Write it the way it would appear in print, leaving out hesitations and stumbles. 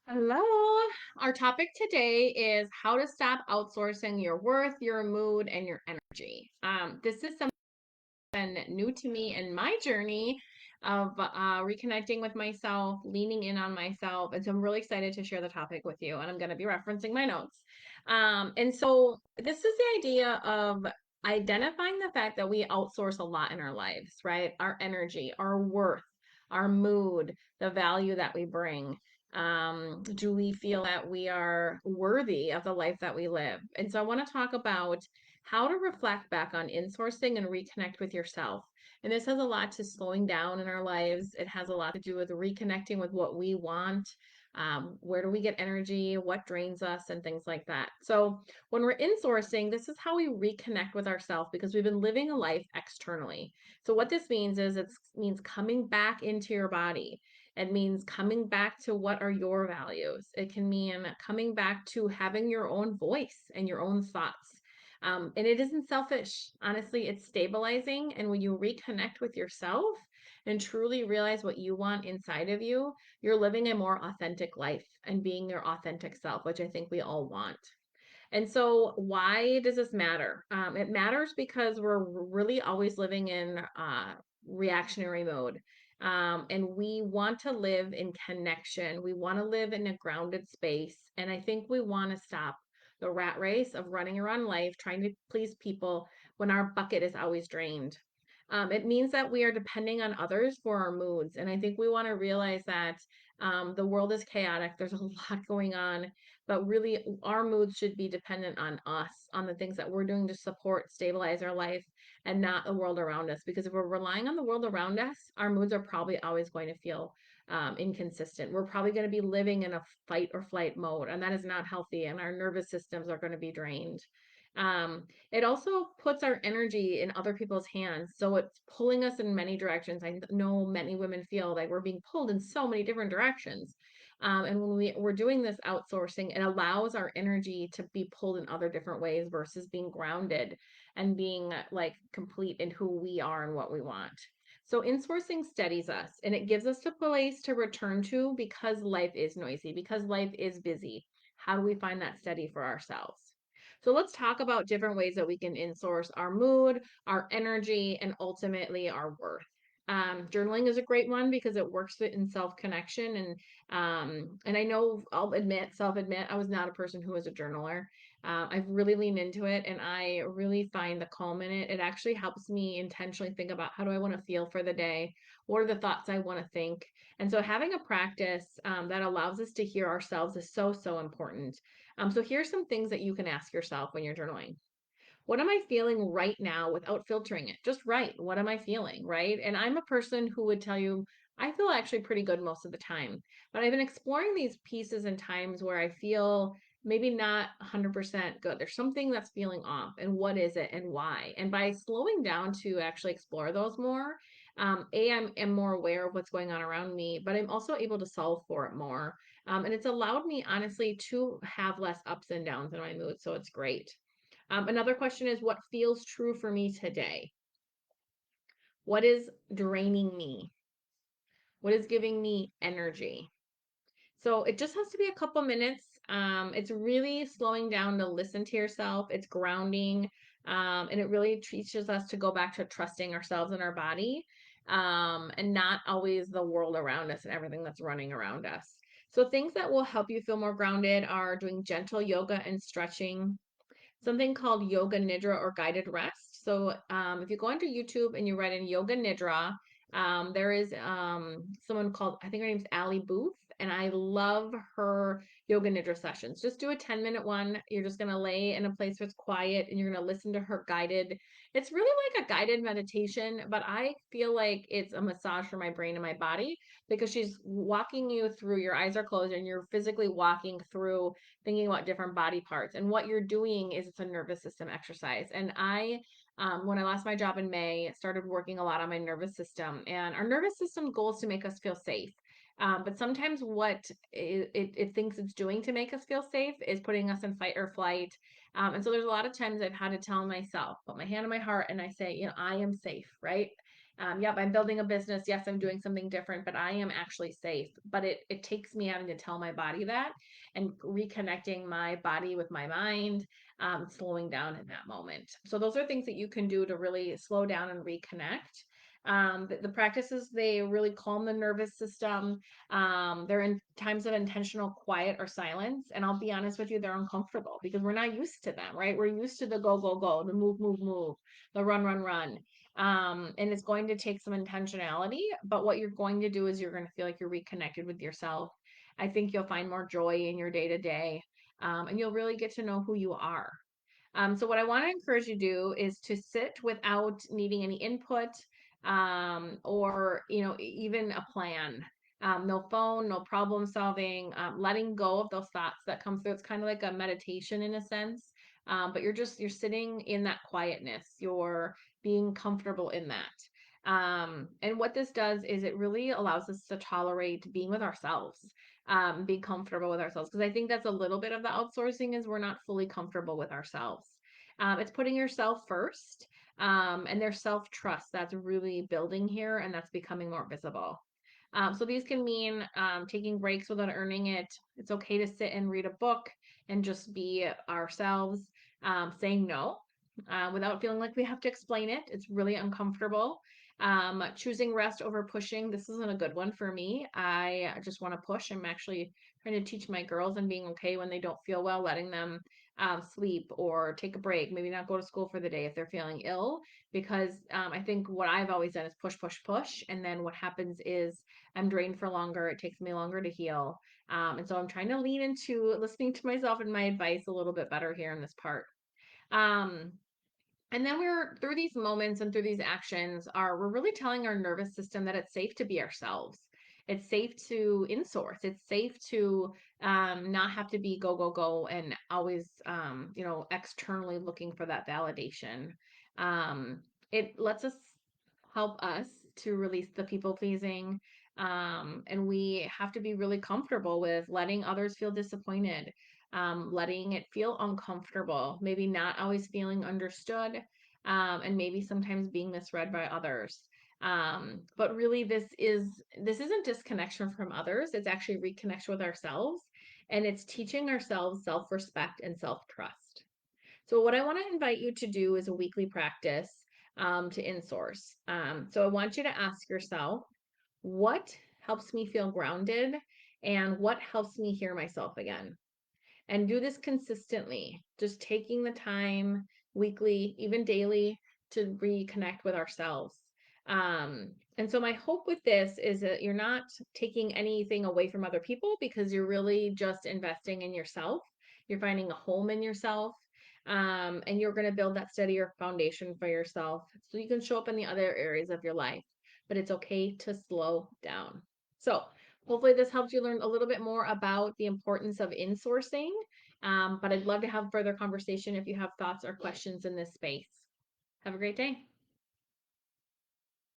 Hello. Our topic today is how to stop outsourcing your worth, your mood, and your energy. This is something new to me in my journey of reconnecting with myself, leaning in on myself. And so I'm really excited to share the topic with you. And I'm going to be referencing my notes. And so this is the idea of identifying the fact that we outsource a lot in our lives, right? Our energy, our worth, our mood, the value that we bring. Do we feel that we are worthy of the life that we live? And so I want to talk about how to reflect back on insourcing and reconnect with yourself. And this has a lot to slowing down in our lives. It has a lot to do with reconnecting with what we want. Where do we get energy? What drains us? And things like that. So, when we're insourcing, this is how we reconnect with ourselves because we've been living a life externally. So, what this means is it means coming back into your body. It means coming back to what are your values. It can mean coming back to having your own voice and your own thoughts. And it isn't selfish. Honestly, it's stabilizing. And when you reconnect with yourself and truly realize what you want inside of you, you're living a more authentic life and being your authentic self, which I think we all want. And so, why does this matter? It matters because we're really always living in reactionary mode. And we want to live in connection. We want to live in a grounded space. And I think we want to stop the rat race of running around life trying to please people when our bucket is always drained. It means that we are depending on others for our moods. And I think we want to realize that the world is chaotic. There's a lot going on, but really our moods should be dependent on us, on the things that we're doing to support, stabilize our life, and not the world around us. Because if we're relying on the world around us, our moods are probably always going to feel inconsistent. We're probably going to be living in a fight or flight mode, and that is not healthy, and our nervous systems are going to be drained. It also puts our energy in other people's hands. So it's pulling us in many directions. I know many women feel like we're being pulled in so many different directions. And when we're doing this outsourcing, it allows our energy to be pulled in other different ways versus being grounded and being like complete in who we are and what we want. So insourcing steadies us and it gives us a place to return to because life is noisy, because life is busy. How do we find that steady for ourselves? So let's talk about different ways that we can insource our mood, our energy, and ultimately our worth. Journaling is a great one because it works in self connection and I know I'll self admit, I was not a person who was a journaler. I've really leaned into it, and I really find the calm in it. It actually helps me intentionally think about how do I want to feel for the day, what are the thoughts I want to think, and so having a practice that allows us to hear ourselves is so important. So here's some things that you can ask yourself when you're journaling. What am I feeling right now without filtering it? Just right. What am I feeling? Right. And I'm a person who would tell you, I feel actually pretty good most of the time. But I've been exploring these pieces and times where I feel maybe not 100% good. There's something that's feeling off. And what is it and why? And by slowing down to actually explore those more, am more aware of what's going on around me, but I'm also able to solve for it more. And it's allowed me, honestly, to have less ups and downs in my mood. So it's great. Another question is what feels true for me today? What is draining me? What is giving me energy? So it just has to be a couple minutes. It's really slowing down to listen to yourself. It's grounding. And it really teaches us to go back to trusting ourselves and our body and not always the world around us and everything that's running around us. So things that will help you feel more grounded are doing gentle yoga and stretching, something called yoga nidra or guided rest. So if you go onto YouTube and you write in yoga nidra, there is someone called, I think her name's Allie Booth, and I love her yoga nidra sessions. Just do a 10-minute one. You're just going to lay in a place where it's quiet and you're going to listen to her guided. It's really like a guided meditation, but I feel like it's a massage for my brain and my body because she's walking you through, your eyes are closed and you're physically walking through thinking about different body parts. And what you're doing is it's a nervous system exercise. And when I lost my job in May, started working a lot on my nervous system. And our nervous system goal is to make us feel safe. But sometimes what it thinks it's doing to make us feel safe is putting us in fight or flight. And so there's a lot of times I've had to tell myself, put my hand on my heart, and I say, I am safe, right? Yep, I'm building a business. Yes, I'm doing something different, but I am actually safe. But it takes me having to tell my body that and reconnecting my body with my mind, slowing down in that moment. So those are things that you can do to really slow down and reconnect. The practices, they really calm the nervous system. They're in times of intentional quiet or silence. And I'll be honest with you, they're uncomfortable because we're not used to them, right? We're used to the go, go, go, the move, move, move, the run, run, run. And it's going to take some intentionality, but what you're going to do is you're going to feel like you're reconnected with yourself. I think you'll find more joy in your day to day, and you'll really get to know who you are. So what I want to encourage you to do is to sit without needing any input, or even a plan. No phone, no problem solving, letting go of those thoughts that come through. It's kind of like a meditation in a sense, but you're sitting in that quietness. You're being comfortable in that. And what this does is it really allows us to tolerate being with ourselves, be comfortable with ourselves. Because I think that's a little bit of the outsourcing is we're not fully comfortable with ourselves. It's putting yourself first, and there's self trust that's really building here, and that's becoming more visible. So these can mean taking breaks without earning it. It's okay to sit and read a book and just be ourselves, saying no without feeling like we have to explain it. It's really uncomfortable. Choosing rest over pushing. This isn't a good one for me. I just want to push. I'm actually trying to teach my girls and being okay when they don't feel well, letting them sleep or take a break, maybe not go to school for the day if they're feeling ill, because I think what I've always done is push, push, push. And then what happens is I'm drained for longer. It takes me longer to heal. And so I'm trying to lean into listening to myself and my advice a little bit better here in this part. Um, and then we're through these moments and through these actions we're really telling our nervous system that it's safe to be ourselves. It's safe to insource. It's safe to not have to be go, go, go and always externally looking for that validation. Um, it lets us help us to release the people pleasing. And we have to be really comfortable with letting others feel disappointed, letting it feel uncomfortable, maybe not always feeling understood, and maybe sometimes being misread by others. But really, this isn't disconnection from others. It's actually reconnection with ourselves, and it's teaching ourselves self-respect and self-trust. So what I want to invite you to do is a weekly practice to insource. So I want you to ask yourself, what helps me feel grounded, and what helps me hear myself again? And do this consistently, just taking the time weekly, even daily, to reconnect with ourselves. And so my hope with this is that you're not taking anything away from other people because you're really just investing in yourself. You're finding a home in yourself. And you're going to build that steadier foundation for yourself so you can show up in the other areas of your life. But it's okay to slow down. So hopefully this helps you learn a little bit more about the importance of insourcing. But I'd love to have further conversation if you have thoughts or questions in this space. Have a great day.